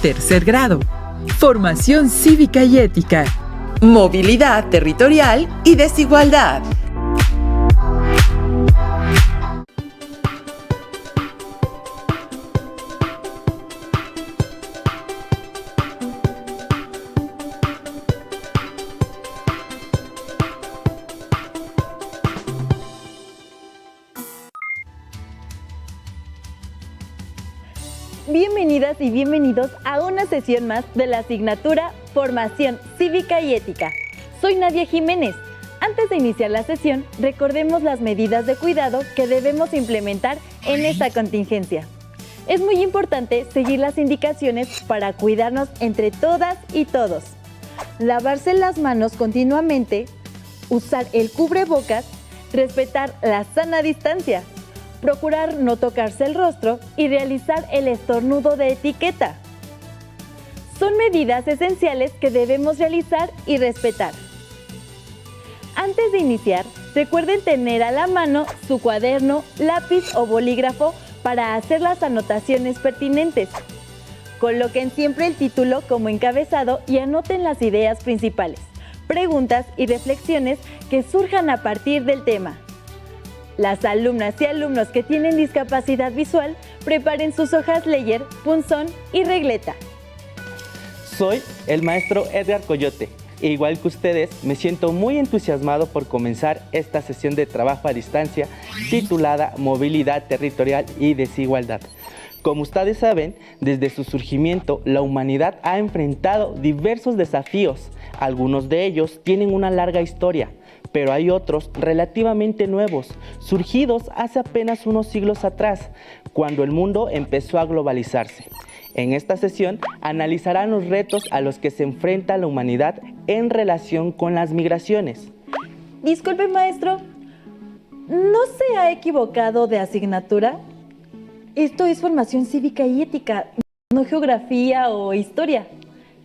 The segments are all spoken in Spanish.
Tercer grado. Formación cívica y ética. Movilidad territorial y desigualdad. Bienvenidas y bienvenidos a una sesión más de la asignatura Formación Cívica y Ética. Soy Nadia Jiménez. Antes de iniciar la sesión, recordemos las medidas de cuidado que debemos implementar en esta contingencia. Es muy importante seguir las indicaciones para cuidarnos entre todas y todos. Lavarse las manos continuamente, usar el cubrebocas, respetar la sana distancia, procurar no tocarse el rostro y realizar el estornudo de etiqueta. Son medidas esenciales que debemos realizar y respetar. Antes de iniciar, recuerden tener a la mano su cuaderno, lápiz o bolígrafo para hacer las anotaciones pertinentes. Coloquen siempre el título como encabezado y anoten las ideas principales, preguntas y reflexiones que surjan a partir del tema. Las alumnas y alumnos que tienen discapacidad visual, preparen sus hojas Leyer, punzón y regleta. Soy el maestro Edgar Coyote. E igual que ustedes, me siento muy entusiasmado por comenzar esta sesión de trabajo a distancia titulada Movilidad Territorial y Desigualdad. Como ustedes saben, desde su surgimiento, la humanidad ha enfrentado diversos desafíos. Algunos de ellos tienen una larga historia, pero hay otros relativamente nuevos, surgidos hace apenas unos siglos atrás, cuando el mundo empezó a globalizarse. En esta sesión analizarán los retos a los que se enfrenta la humanidad en relación con las migraciones. Disculpe, maestro, ¿no se ha equivocado de asignatura? Esto es formación cívica y ética, no geografía o historia.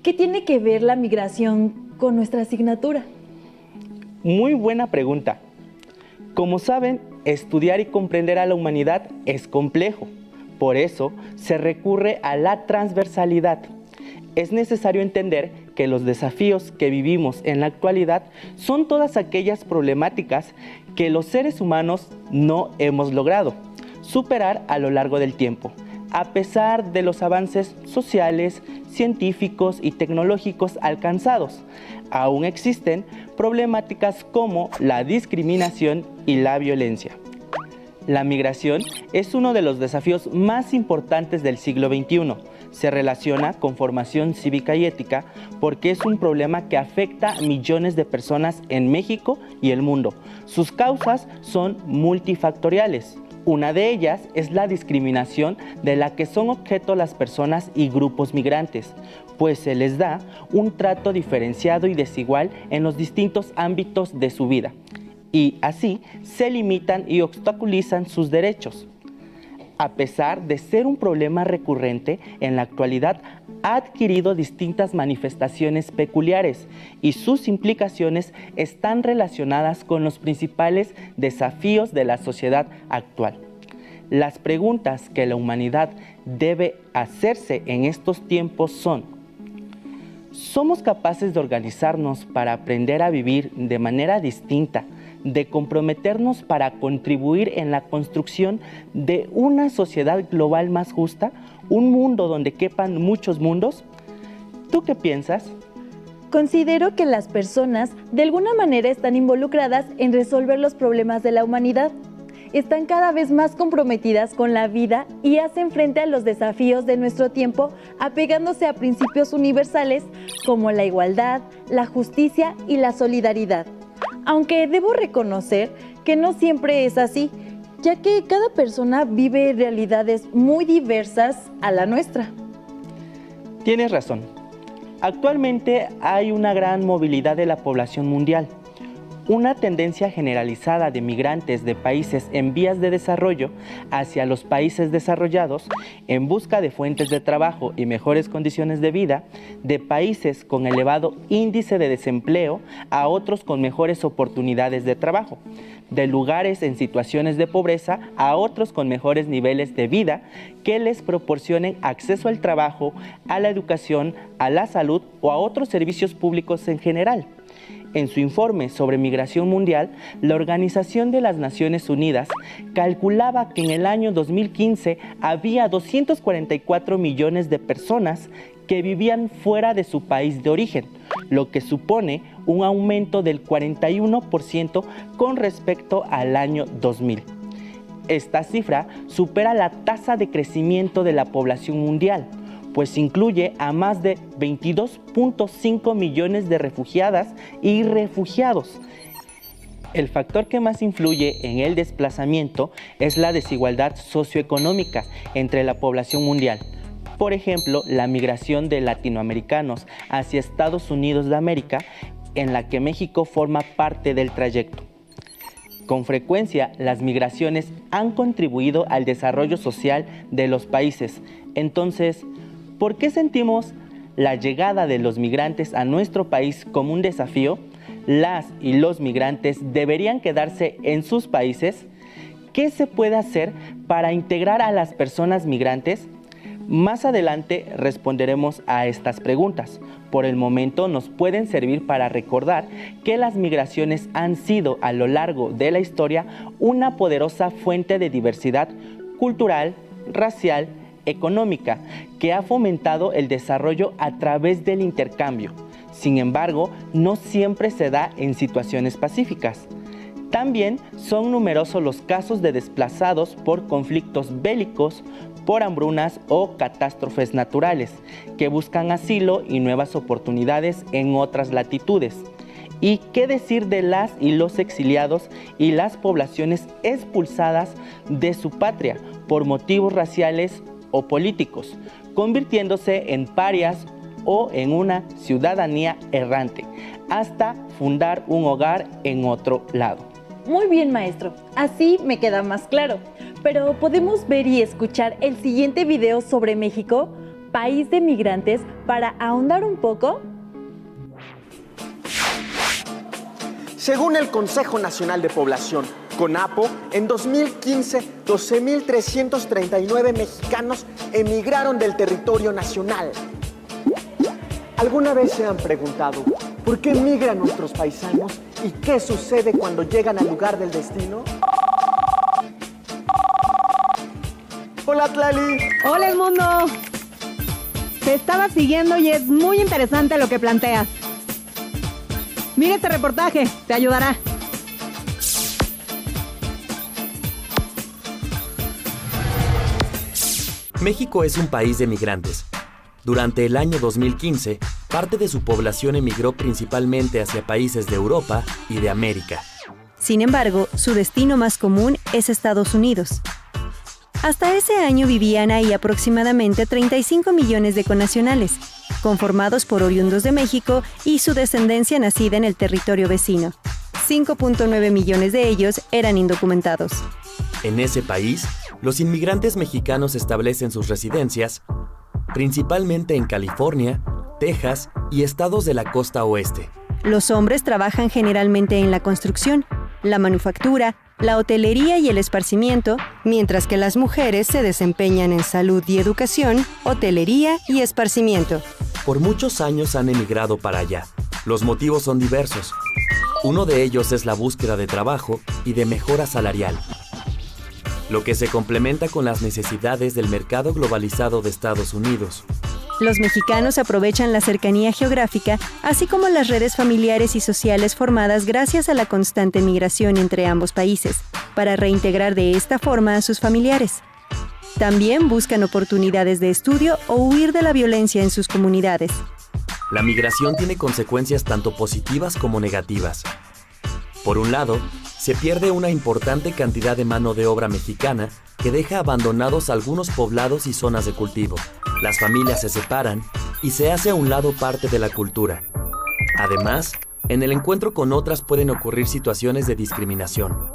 ¿Qué tiene que ver la migración con nuestra asignatura? Muy buena pregunta. Como saben, estudiar y comprender a la humanidad es complejo. Por eso, se recurre a la transversalidad. Es necesario entender que los desafíos que vivimos en la actualidad son todas aquellas problemáticas que los seres humanos no hemos logrado superar a lo largo del tiempo, a pesar de los avances sociales, científicos y tecnológicos alcanzados. Aún existen problemáticas como la discriminación y la violencia. La migración es uno de los desafíos más importantes del siglo XXI. Se relaciona con formación cívica y ética porque es un problema que afecta a millones de personas en México y el mundo. Sus causas son multifactoriales. Una de ellas es la discriminación de la que son objeto las personas y grupos migrantes, pues se les da un trato diferenciado y desigual en los distintos ámbitos de su vida, y así se limitan y obstaculizan sus derechos. A pesar de ser un problema recurrente, en la actualidad ha adquirido distintas manifestaciones peculiares y sus implicaciones están relacionadas con los principales desafíos de la sociedad actual. Las preguntas que la humanidad debe hacerse en estos tiempos son: ¿somos capaces de organizarnos para aprender a vivir de manera distinta, de comprometernos para contribuir en la construcción de una sociedad global más justa, un mundo donde quepan muchos mundos? ¿Tú qué piensas? Considero que las personas de alguna manera están involucradas en resolver los problemas de la humanidad. Están cada vez más comprometidas con la vida y hacen frente a los desafíos de nuestro tiempo, apegándose a principios universales como la igualdad, la justicia y la solidaridad. Aunque debo reconocer que no siempre es así, ya que cada persona vive realidades muy diversas a la nuestra. Tienes razón. Actualmente hay una gran movilidad de la población mundial. una tendencia generalizada de migrantes de países en vías de desarrollo hacia los países desarrollados en busca de fuentes de trabajo y mejores condiciones de vida, de países con elevado índice de desempleo a otros con mejores oportunidades de trabajo, de lugares en situaciones de pobreza a otros con mejores niveles de vida que les proporcionen acceso al trabajo, a la educación, a la salud o a otros servicios públicos en general. En su informe sobre migración mundial, la Organización de las Naciones Unidas calculaba que en el año 2015 había 244 millones de personas que vivían fuera de su país de origen, lo que supone un aumento del 41% con respecto al año 2000. Esta cifra supera la tasa de crecimiento de la población mundial, pues incluye a más de 22.5 millones de refugiadas y refugiados. El factor que más influye en el desplazamiento es la desigualdad socioeconómica entre la población mundial. Por ejemplo, la migración de latinoamericanos hacia Estados Unidos de América, en la que México forma parte del trayecto. Con frecuencia, las migraciones han contribuido al desarrollo social de los países. Entonces, ¿por qué sentimos la llegada de los migrantes a nuestro país como un desafío? ¿Las y los migrantes deberían quedarse en sus países? ¿Qué se puede hacer para integrar a las personas migrantes? Más adelante responderemos a estas preguntas. Por el momento nos pueden servir para recordar que las migraciones han sido a lo largo de la historia una poderosa fuente de diversidad cultural, racial, económica, que ha fomentado el desarrollo a través del intercambio. Sin embargo, no siempre se da en situaciones pacíficas. También son numerosos los casos de desplazados por conflictos bélicos, por hambrunas o catástrofes naturales, que buscan asilo y nuevas oportunidades en otras latitudes. ¿Y qué decir de las y los exiliados y las poblaciones expulsadas de su patria por motivos raciales o políticos, convirtiéndose en parias o en una ciudadanía errante, hasta fundar un hogar en otro lado? Muy bien, maestro. Así me queda más claro. Pero ¿podemos ver y escuchar el siguiente video sobre México, país de migrantes, para ahondar un poco? Según el Consejo Nacional de Población, CONAPO, en 2015, 12.339 mexicanos emigraron del territorio nacional. ¿Alguna vez se han preguntado por qué emigran nuestros paisanos y qué sucede cuando llegan al lugar del destino? Hola, Tlali. Hola, el mundo. Te estaba siguiendo y es muy interesante lo que planteas. Mira este reportaje, te ayudará. México es un país de migrantes. Durante el año 2015, parte de su población emigró principalmente hacia países de Europa y de América. Sin embargo, su destino más común es Estados Unidos. Hasta ese año vivían ahí aproximadamente 35 millones de connacionales, conformados por oriundos de México y su descendencia nacida en el territorio vecino. 5.9 millones de ellos eran indocumentados. En ese país, los inmigrantes mexicanos establecen sus residencias principalmente en California, Texas y estados de la costa oeste. Los hombres trabajan generalmente en la construcción, la manufactura, la hotelería y el esparcimiento, mientras que las mujeres se desempeñan en salud y educación, hotelería y esparcimiento. Por muchos años han emigrado para allá. Los motivos son diversos. Uno de ellos es la búsqueda de trabajo y de mejora salarial, lo que se complementa con las necesidades del mercado globalizado de Estados Unidos. Los mexicanos aprovechan la cercanía geográfica, así como las redes familiares y sociales formadas gracias a la constante migración entre ambos países, para reintegrar de esta forma a sus familiares. También buscan oportunidades de estudio o huir de la violencia en sus comunidades. La migración tiene consecuencias tanto positivas como negativas. Por un lado, se pierde una importante cantidad de mano de obra mexicana que deja abandonados algunos poblados y zonas de cultivo. Las familias se separan y se hace a un lado parte de la cultura. Además, En el encuentro con otras pueden ocurrir situaciones de discriminación.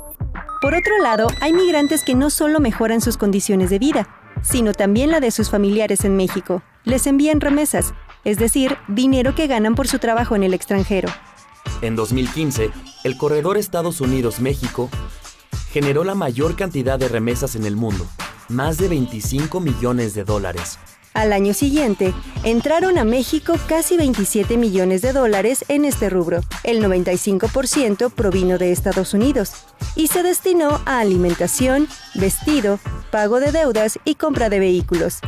Por otro lado, hay migrantes que no solo mejoran sus condiciones de vida, sino también la de sus familiares en México. Les envían remesas, es decir, dinero que ganan por su trabajo en el extranjero. En 2015, el corredor Estados Unidos-México generó la mayor cantidad de remesas en el mundo, más de 25 millones de dólares. Al año siguiente, entraron a México casi 27 millones de dólares en este rubro. El 95% provino de Estados Unidos y se destinó a alimentación, vestido, pago de deudas y compra de vehículos.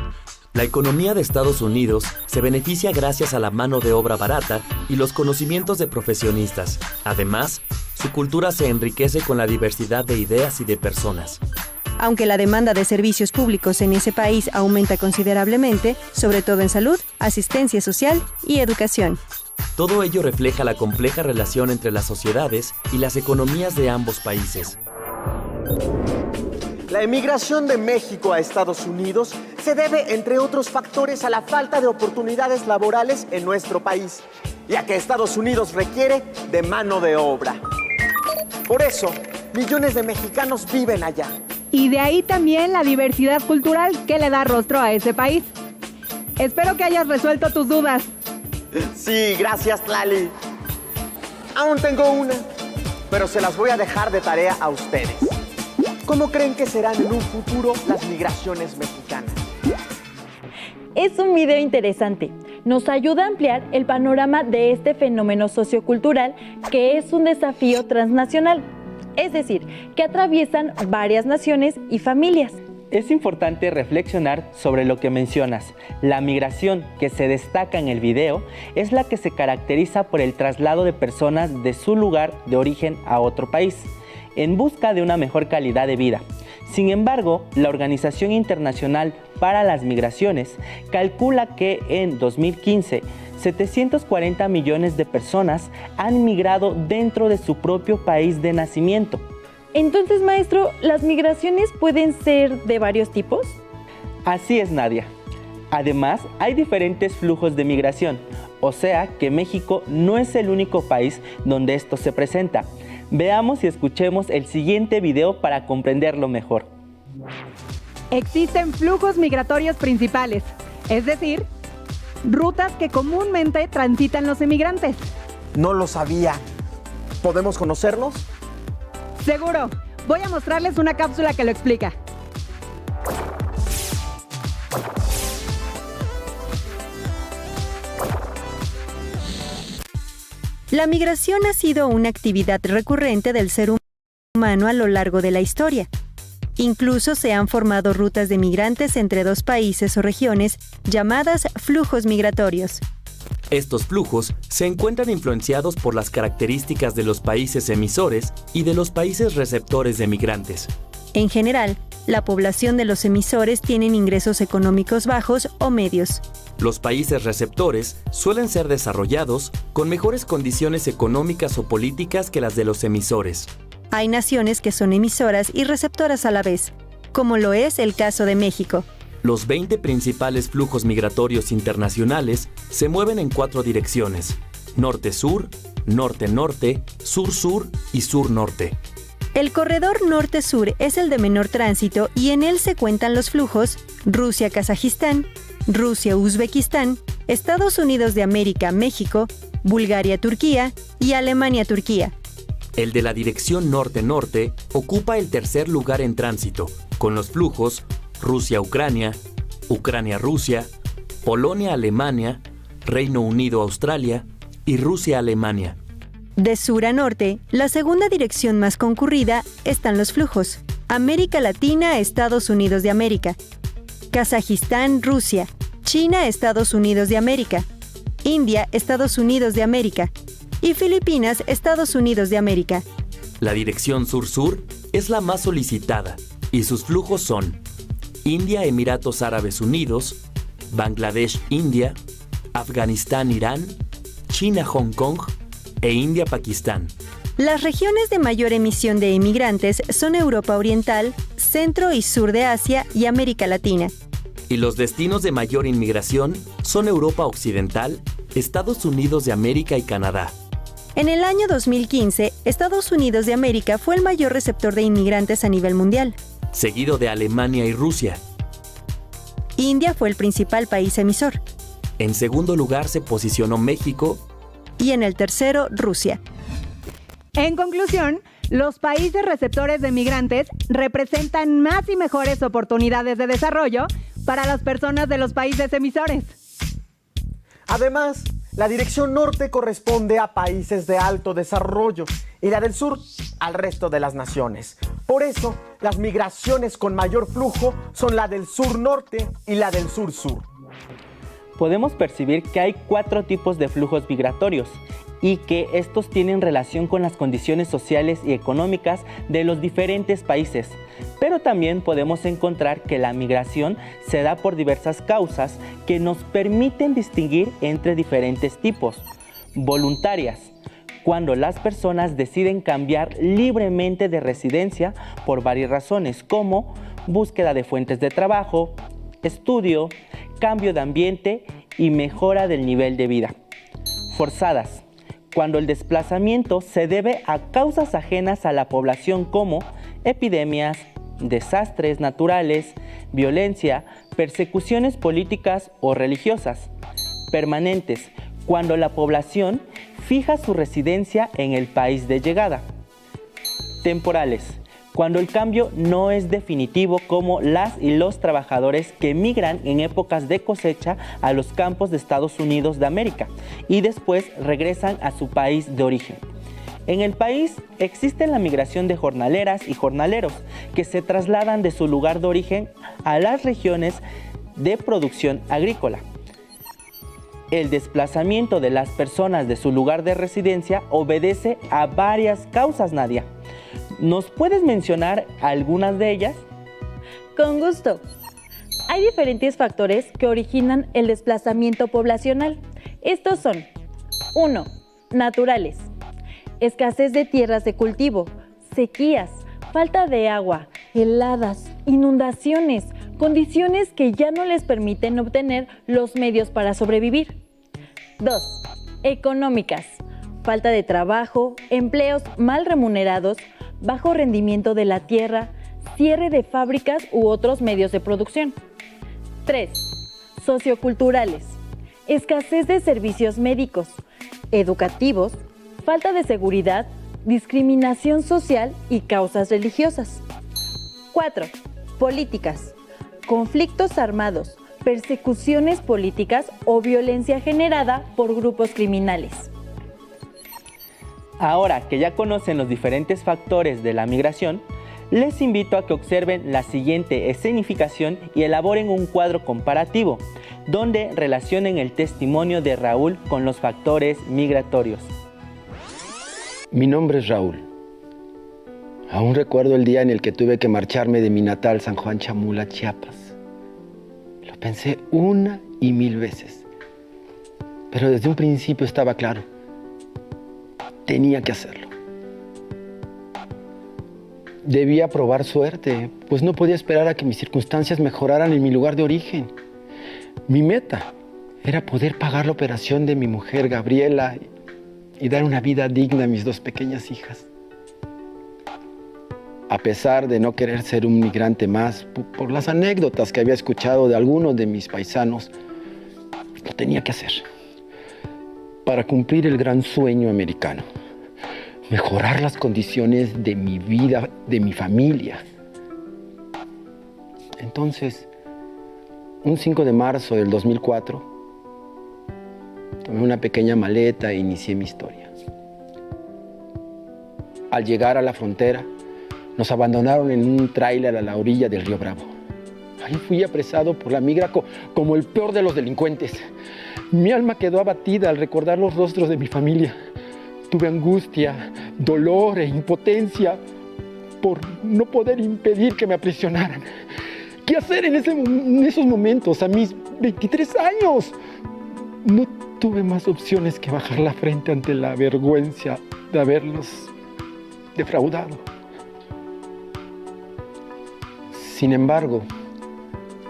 La economía de Estados Unidos se beneficia gracias a la mano de obra barata y los conocimientos de profesionistas. Además, su cultura se enriquece con la diversidad de ideas y de personas. Aunque la demanda de servicios públicos en ese país aumenta considerablemente, sobre todo en salud, asistencia social y educación. Todo ello refleja la compleja relación entre las sociedades y las economías de ambos países. La emigración de México a Estados Unidos se debe, entre otros factores, a la falta de oportunidades laborales en nuestro país, ya que Estados Unidos requiere de mano de obra. Por eso, millones de mexicanos viven allá. Y de ahí también la diversidad cultural que le da rostro a ese país. Espero que hayas resuelto tus dudas. Sí, gracias, Lali. Aún tengo una, pero se las voy a dejar de tarea a ustedes. ¿Cómo creen que serán en un futuro las migraciones mexicanas? Es un video interesante. Nos ayuda a ampliar el panorama de este fenómeno sociocultural que es un desafío transnacional. Es decir, que atraviesan varias naciones y familias. Es importante reflexionar sobre lo que mencionas. La migración que se destaca en el video es la que se caracteriza por el traslado de personas de su lugar de origen a otro país, en busca de una mejor calidad de vida. Sin embargo, la Organización Internacional para las Migraciones calcula que en 2015, 740 millones de personas han migrado dentro de su propio país de nacimiento. Entonces, maestro, ¿las migraciones pueden ser de varios tipos? Así es, Nadia. Además, hay diferentes flujos de migración, o sea que México no es el único país donde esto se presenta. Veamos y escuchemos el siguiente video para comprenderlo mejor. Existen flujos migratorios principales, es decir, rutas que comúnmente transitan los emigrantes. No lo sabía. ¿Podemos conocerlos? Seguro. Voy a mostrarles una cápsula que lo explica. La migración ha sido una actividad recurrente del ser humano a lo largo de la historia. Incluso se han formado rutas de migrantes entre dos países o regiones llamadas flujos migratorios. Estos flujos se encuentran influenciados por las características de los países emisores y de los países receptores de migrantes. En general, la población de los emisores tienen ingresos económicos bajos o medios. Los países receptores suelen ser desarrollados con mejores condiciones económicas o políticas que las de los emisores. Hay naciones que son emisoras y receptoras a la vez, como lo es el caso de México. Los 20 principales flujos migratorios internacionales se mueven en 4 direcciones: norte-sur, norte-norte, sur-sur y sur-norte. El corredor norte-sur es el de menor tránsito y en él se cuentan los flujos Rusia-Kazajistán, Rusia-Uzbekistán, Estados Unidos de América, México, Bulgaria-Turquía y Alemania-Turquía. El de la dirección norte-norte ocupa el tercer lugar en tránsito, con los flujos Rusia-Ucrania, Ucrania-Rusia, Polonia-Alemania, Reino Unido-Australia y Rusia-Alemania. De sur a norte, la segunda dirección más concurrida están los flujos América Latina, Estados Unidos de América, Kazajistán, Rusia, China, Estados Unidos de América, India, Estados Unidos de América y Filipinas, Estados Unidos de América. La dirección sur-sur es la más solicitada y sus flujos son India, Emiratos Árabes Unidos, Bangladesh, India, Afganistán, Irán, China, Hong Kong e India, Pakistán. Las regiones de mayor emisión de inmigrantes son Europa Oriental, Centro y Sur de Asia y América Latina. Y los destinos de mayor inmigración son Europa Occidental, Estados Unidos de América y Canadá. En el año 2015, Estados Unidos de América fue el mayor receptor de inmigrantes a nivel mundial. Seguido de Alemania y Rusia. India fue el principal país emisor. En segundo lugar se posicionó México. Y en el tercero, Rusia. En conclusión, los países receptores de migrantes representan más y mejores oportunidades de desarrollo para las personas de los países emisores. Además, la dirección norte corresponde a países de alto desarrollo y la del sur al resto de las naciones. Por eso, las migraciones con mayor flujo son la del sur-norte y la del sur-sur. Podemos percibir que hay 4 tipos de flujos migratorios y que estos tienen relación con las condiciones sociales y económicas de los diferentes países. Pero también podemos encontrar que la migración se da por diversas causas que nos permiten distinguir entre diferentes tipos. Voluntarias, cuando las personas deciden cambiar libremente de residencia por varias razones, como búsqueda de fuentes de trabajo, estudio, cambio de ambiente y mejora del nivel de vida. Forzadas, cuando el desplazamiento se debe a causas ajenas a la población como epidemias, desastres naturales, violencia, persecuciones políticas o religiosas. Permanentes, cuando la población fija su residencia en el país de llegada. Temporales, cuando el cambio no es definitivo, como las y los trabajadores que migran en épocas de cosecha a los campos de Estados Unidos de América y después regresan a su país de origen. En el país existe la migración de jornaleras y jornaleros que se trasladan de su lugar de origen a las regiones de producción agrícola. El desplazamiento de las personas de su lugar de residencia obedece a varias causas, Nadia. ¿Nos puedes mencionar algunas de ellas? Con gusto. Hay diferentes factores que originan el desplazamiento poblacional. Estos son: 1. Naturales. Escasez de tierras de cultivo, sequías, falta de agua, heladas, inundaciones, condiciones que ya no les permiten obtener los medios para sobrevivir. 2. Económicas. Falta de trabajo, empleos mal remunerados, bajo rendimiento de la tierra, cierre de fábricas u otros medios de producción. 3. Socioculturales. Escasez de servicios médicos, educativos, falta de seguridad, discriminación social y causas religiosas. 4. Políticas. Conflictos armados, persecuciones políticas o violencia generada por grupos criminales. Ahora que ya conocen los diferentes factores de la migración, les invito a que observen la siguiente escenificación y elaboren un cuadro comparativo, donde relacionen el testimonio de Raúl con los factores migratorios. Mi nombre es Raúl. Aún recuerdo el día en el que tuve que marcharme de mi natal San Juan Chamula, Chiapas. Lo pensé 1 y 1000 veces, pero desde un principio estaba claro. Tenía que hacerlo. Debía probar suerte, pues no podía esperar a que mis circunstancias mejoraran en mi lugar de origen. Mi meta era poder pagar la operación de mi mujer Gabriela y dar una vida digna a mis 2 pequeñas hijas. A pesar de no querer ser un migrante más, por las anécdotas que había escuchado de algunos de mis paisanos, lo tenía que hacer para cumplir el gran sueño americano: mejorar las condiciones de mi vida, de mi familia. Entonces, un 5 de marzo del 2004, tomé una pequeña maleta e inicié mi historia. Al llegar a la frontera, nos abandonaron en un tráiler a la orilla del río Bravo. Ahí fui apresado por la migra como el peor de los delincuentes. Mi alma quedó abatida al recordar los rostros de mi familia. Tuve angustia, dolor e impotencia por no poder impedir que me aprisionaran. ¿Qué hacer en esos momentos, a mis 23 años? No tuve más opciones que bajar la frente ante la vergüenza de haberlos defraudado. Sin embargo,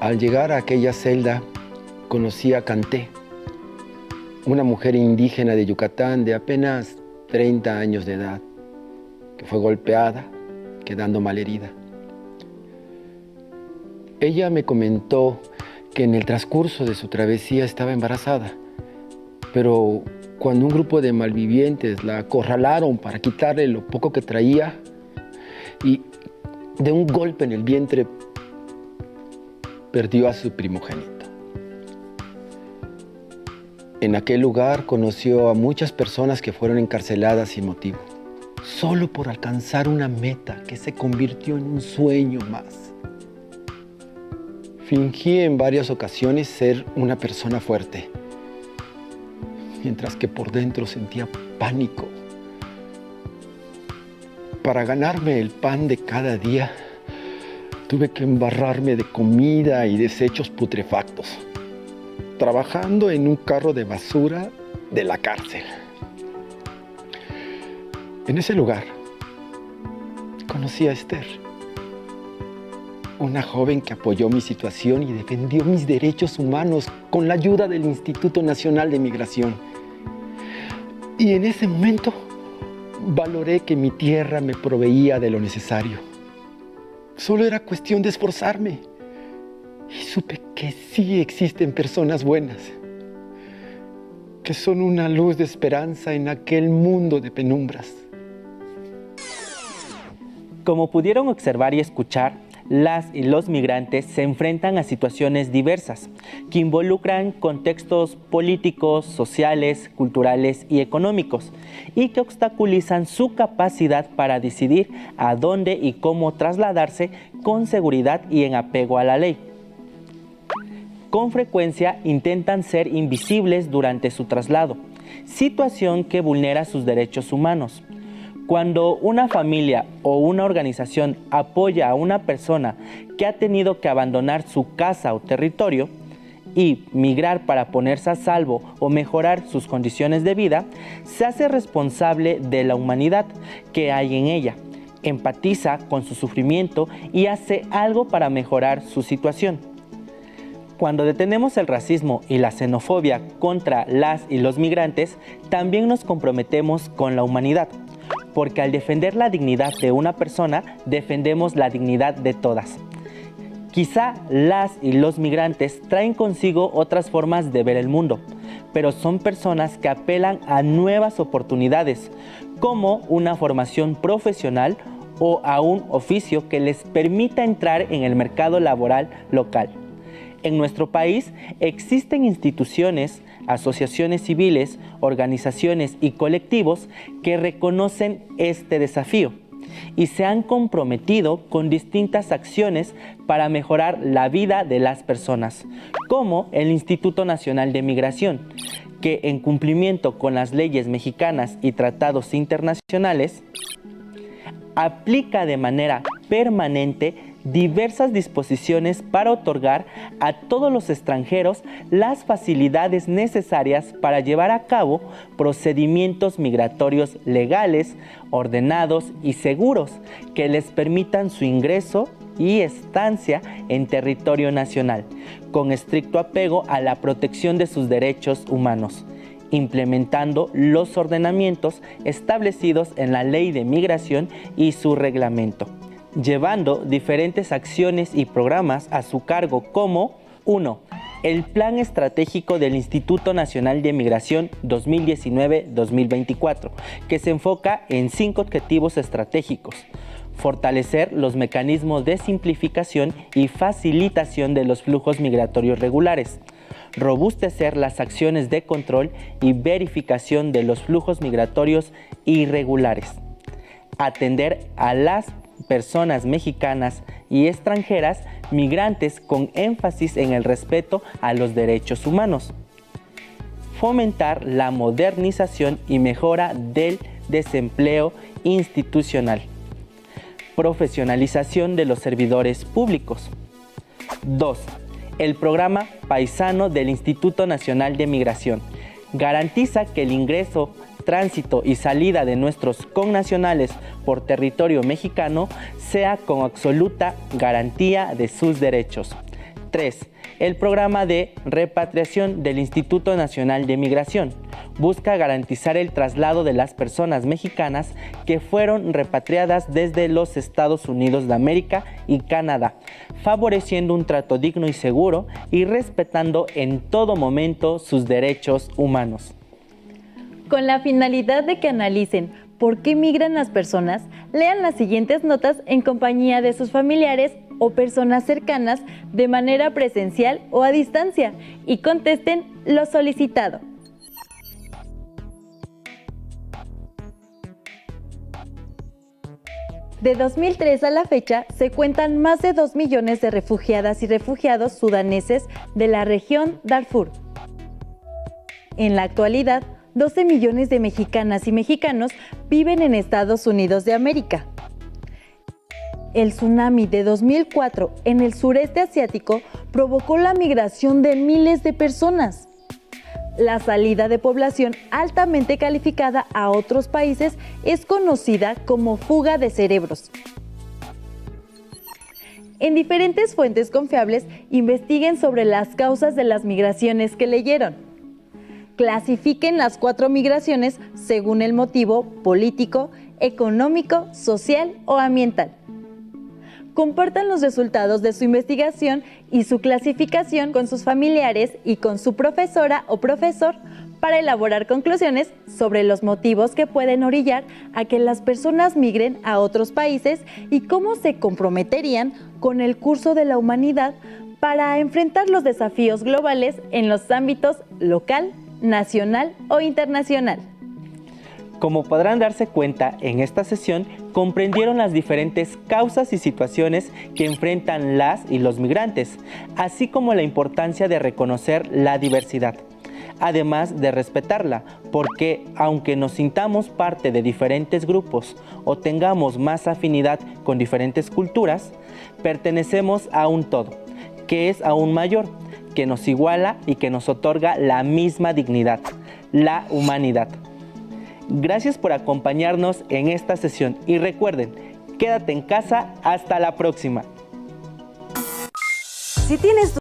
al llegar a aquella celda, conocí a Canté, una mujer indígena de Yucatán de apenas 30 años de edad, que fue golpeada, quedando malherida. Ella me comentó que en el transcurso de su travesía estaba embarazada, pero cuando un grupo de malvivientes la acorralaron para quitarle lo poco que traía y de un golpe en el vientre perdió a su primogénito. En aquel lugar conoció a muchas personas que fueron encarceladas sin motivo, solo por alcanzar una meta que se convirtió en un sueño más. Fingí en varias ocasiones ser una persona fuerte, mientras que por dentro sentía pánico. Para ganarme el pan de cada día, tuve que embarrarme de comida y desechos putrefactos, trabajando en un carro de basura de la cárcel. En ese lugar, conocí a Esther, una joven que apoyó mi situación y defendió mis derechos humanos con la ayuda del Instituto Nacional de Migración. Y en ese momento, valoré que mi tierra me proveía de lo necesario. Solo era cuestión de esforzarme. Y supe que sí existen personas buenas, que son una luz de esperanza en aquel mundo de penumbras. Como pudieron observar y escuchar, las y los migrantes se enfrentan a situaciones diversas que involucran contextos políticos, sociales, culturales y económicos y que obstaculizan su capacidad para decidir a dónde y cómo trasladarse con seguridad y en apego a la ley. Con frecuencia intentan ser invisibles durante su traslado, situación que vulnera sus derechos humanos. Cuando una familia o una organización apoya a una persona que ha tenido que abandonar su casa o territorio y migrar para ponerse a salvo o mejorar sus condiciones de vida, se hace responsable de la humanidad que hay en ella, empatiza con su sufrimiento y hace algo para mejorar su situación. Cuando detenemos el racismo y la xenofobia contra las y los migrantes, también nos comprometemos con la humanidad, porque al defender la dignidad de una persona, defendemos la dignidad de todas. Quizá las y los migrantes traen consigo otras formas de ver el mundo, pero son personas que apelan a nuevas oportunidades, como una formación profesional o a un oficio que les permita entrar en el mercado laboral local. En nuestro país existen instituciones, asociaciones civiles, organizaciones y colectivos que reconocen este desafío y se han comprometido con distintas acciones para mejorar la vida de las personas, como el Instituto Nacional de Migración, que en cumplimiento con las leyes mexicanas y tratados internacionales, aplica de manera permanente diversas disposiciones para otorgar a todos los extranjeros las facilidades necesarias para llevar a cabo procedimientos migratorios legales, ordenados y seguros que les permitan su ingreso y estancia en territorio nacional, con estricto apego a la protección de sus derechos humanos, implementando los ordenamientos establecidos en la Ley de Migración y su reglamento, llevando diferentes acciones y programas a su cargo como 1. El Plan Estratégico del Instituto Nacional de Migración 2019-2024, que se enfoca en 5 objetivos estratégicos: fortalecer los mecanismos de simplificación y facilitación de los flujos migratorios regulares, robustecer las acciones de control y verificación de los flujos migratorios irregulares, atender a las personas mexicanas y extranjeras migrantes con énfasis en el respeto a los derechos humanos, fomentar la modernización y mejora del desempleo institucional, profesionalización de los servidores públicos. 2. El programa Paisano del Instituto Nacional de Migración garantiza que el ingreso, tránsito y salida de nuestros connacionales por territorio mexicano sea con absoluta garantía de sus derechos. 3. El programa de repatriación del Instituto Nacional de Migración busca garantizar el traslado de las personas mexicanas que fueron repatriadas desde los Estados Unidos de América y Canadá, favoreciendo un trato digno y seguro y respetando en todo momento sus derechos humanos. Con la finalidad de que analicen por qué migran las personas, lean las siguientes notas en compañía de sus familiares o personas cercanas de manera presencial o a distancia y contesten lo solicitado. De 2003 a la fecha, se cuentan más de 2 millones de refugiadas y refugiados sudaneses de la región Darfur. En la actualidad, 12 millones de mexicanas y mexicanos viven en Estados Unidos de América. El tsunami de 2004 en el sureste asiático provocó la migración de miles de personas. La salida de población altamente calificada a otros países es conocida como fuga de cerebros. En diferentes fuentes confiables, investiguen sobre las causas de las migraciones que leyeron. Clasifiquen las 4 migraciones según el motivo político, económico, social o ambiental. Compartan los resultados de su investigación y su clasificación con sus familiares y con su profesora o profesor para elaborar conclusiones sobre los motivos que pueden orillar a que las personas migren a otros países y cómo se comprometerían con el curso de la humanidad para enfrentar los desafíos globales en los ámbitos local, nacional o internacional. Como podrán darse cuenta, en esta sesión comprendieron las diferentes causas y situaciones que enfrentan las y los migrantes, así como la importancia de reconocer la diversidad, además de respetarla, porque aunque nos sintamos parte de diferentes grupos o tengamos más afinidad con diferentes culturas, pertenecemos a un todo, que es aún mayor, que nos iguala y que nos otorga la misma dignidad, la humanidad. Gracias por acompañarnos en esta sesión y recuerden, quédate en casa hasta la próxima. Si tienes